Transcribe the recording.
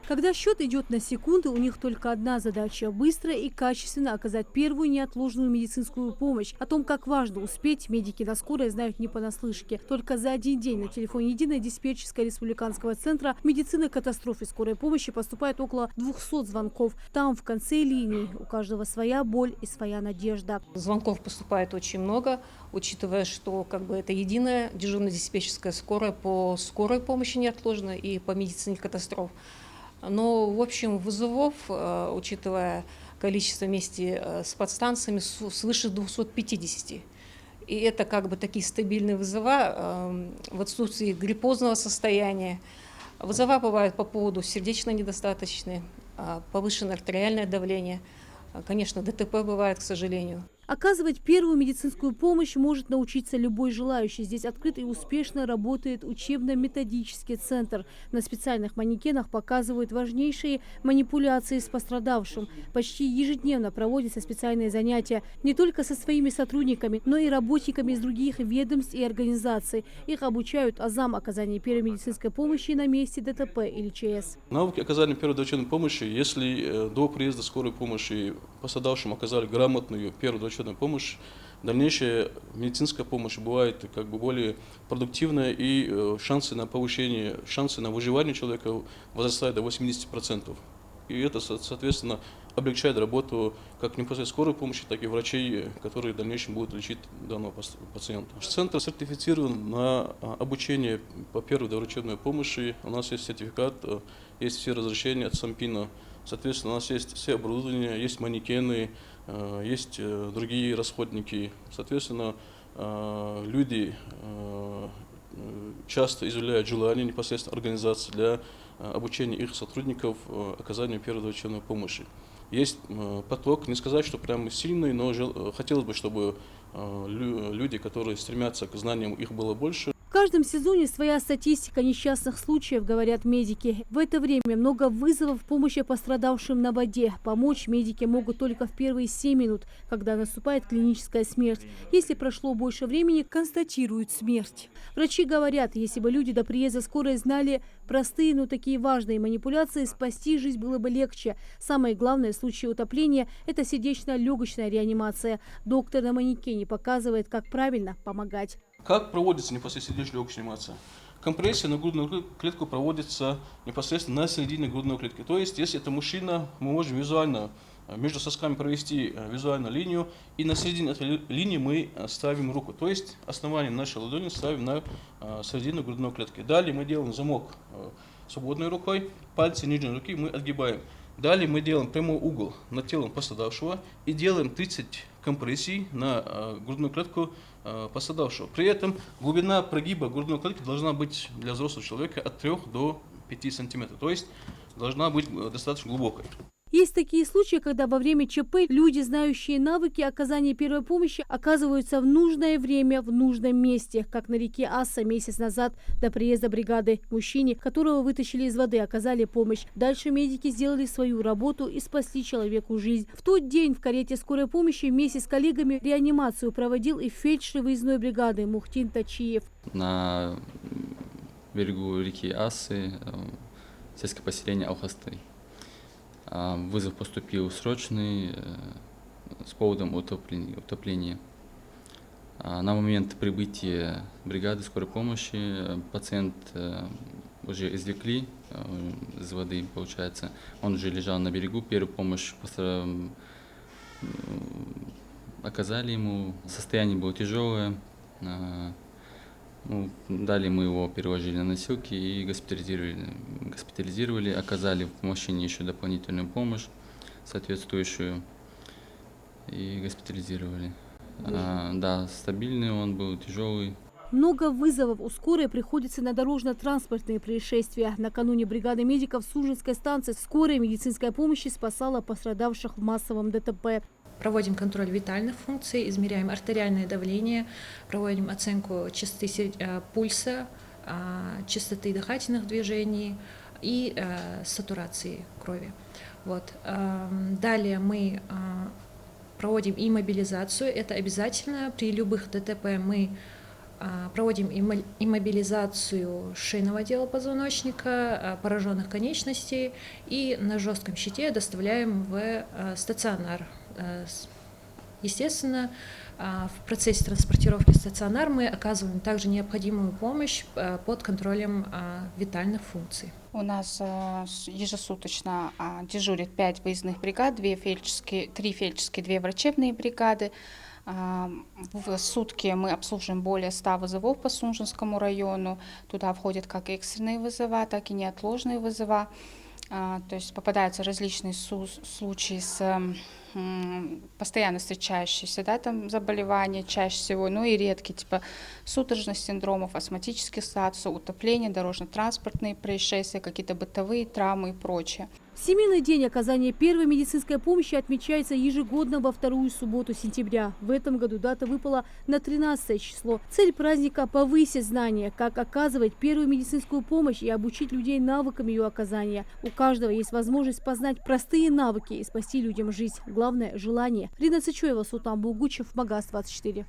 Когда счет идет на секунды, у них только одна задача – быстро и качественно оказать первую неотложную медицинскую помощь. О том, как важно успеть, медики на скорой знают не понаслышке. Только за один день на телефоне единой диспетчерской республиканского центра медицины катастроф и скорой помощи поступает около 200 звонков. Там, в конце линии, у каждого своя боль и своя надежда. Звонков поступает очень много, учитывая, что это единая дежурно-диспетчерская скорая по скорой помощи неотложной и по медицине катастроф. Но, в общем, вызовов, учитывая количество вместе с подстанциями, свыше 250. И это такие стабильные вызова в отсутствии гриппозного состояния. Вызова бывают по поводу сердечной недостаточности, повышенное артериальное давление. Конечно, ДТП бывает, к сожалению. Оказывать первую медицинскую помощь может научиться любой желающий. Здесь открыт и успешно работает учебно-методический центр. На специальных манекенах показывают важнейшие манипуляции с пострадавшим. Почти ежедневно проводятся специальные занятия не только со своими сотрудниками, но и работниками из других ведомств и организаций. Их обучают азам оказания первой медицинской помощи на месте ДТП или ЧС. Навыки оказания первой доочередной помощи, если до приезда скорой помощи пострадавшим оказали грамотную первую доочередную помощь, дальнейшая медицинская помощь бывает более продуктивная, и шансы на повышение, шансы на выживание человека возрастают до 80%. И это, соответственно, облегчает работу как непосредственно скорой помощи, так и врачей, которые в дальнейшем будут лечить данного пациента. Центр сертифицирован на обучение по первой доврачебной помощи. У нас есть сертификат, есть все разрешения от СамПИНа. Соответственно, у нас есть все оборудование, есть манекены, есть другие расходники. Соответственно, люди часто изъявляют желание непосредственно организации для обучения их сотрудников оказанию первой доврачебной помощи. Есть поток, не сказать, что прям сильный, но хотелось бы, чтобы люди, которые стремятся к знаниям, их было больше. В каждом сезоне своя статистика несчастных случаев, говорят медики. В это время много вызовов помощи пострадавшим на воде. Помочь медики могут только в первые 7 минут, когда наступает клиническая смерть. Если прошло больше времени, констатируют смерть. Врачи говорят, если бы люди до приезда скорой знали простые, но такие важные манипуляции, спасти жизнь было бы легче. Самое главное в случае утопления – это сердечно-легочная реанимация. Доктор на манекене показывает, как правильно помогать. Как проводится непосредственно сердечно-легочная реанимация? Компрессия на грудную клетку проводится непосредственно на середине грудной клетки. То есть, если это мужчина, мы можем визуально между сосками провести визуально линию, и на середине этой линии мы ставим руку. То есть, основание нашей ладони ставим на середину грудной клетки. Далее мы делаем замок свободной рукой, пальцы нижней руки мы отгибаем. Далее мы делаем прямой угол над телом пострадавшего и делаем 30 компрессий на грудную клетку пострадавшего. При этом глубина прогиба грудной клетки должна быть для взрослого человека от 3 до 5 сантиметров. То есть должна быть достаточно глубокой. Есть такие случаи, когда во время ЧП люди, знающие навыки оказания первой помощи, оказываются в нужное время в нужном месте, как на реке Асса месяц назад до приезда бригады. Мужчине, которого вытащили из воды, оказали помощь. Дальше медики сделали свою работу и спасли человеку жизнь. В тот день в карете скорой помощи вместе с коллегами реанимацию проводил и фельдшер выездной бригады Мухтин Тачиев. На берегу реки Ассы, сельское поселение Алхасты. Вызов поступил срочный с поводом утопления. На момент прибытия бригады скорой помощи пациент уже извлекли из воды, получается. Он уже лежал на берегу, первую помощь оказали ему. Состояние было тяжелое. Далее мы его переложили на носилки и госпитализировали, оказали в машине еще дополнительную помощь соответствующую и госпитализировали. Да, стабильный он был, тяжелый. Много вызовов у скорой приходится на дорожно-транспортные происшествия. Накануне бригада медиков Сужинской станции скорой медицинской помощи спасала пострадавших в массовом ДТП. Проводим контроль витальных функций, измеряем артериальное давление, проводим оценку частоты пульса, частоты дыхательных движений и сатурации крови. Далее мы проводим иммобилизацию. Это обязательно. При любых ДТП мы Проводим иммобилизацию шейного отдела позвоночника, пораженных конечностей и на жестком щите доставляем в стационар. Естественно, в процессе транспортировки в стационар мы оказываем также необходимую помощь под контролем витальных функций. У нас ежесуточно дежурит 5 выездных бригад, 3 фельдшерские, 2 врачебные бригады. В сутки мы обслуживаем более 100 вызовов по Сунжинскому району. Туда входят как экстренные вызова, так и неотложные вызова. То есть попадаются различные случаи с постоянно встречающиеся, да, там заболевания чаще всего, ну и редкие, типа судорожных синдромов, астматических статусов, утопления, дорожно-транспортные происшествия, какие-то бытовые травмы и прочее. Всемирный день оказания первой медицинской помощи отмечается ежегодно во вторую субботу сентября. В этом году дата выпала на 13 число. Цель праздника – повысить знания, как оказывать первую медицинскую помощь и обучить людей навыкам ее оказания. У каждого есть возможность познать простые навыки и спасти людям жизнь. Главное – желание. Рина Цычуева, Султан Булгучев, Магаз 24.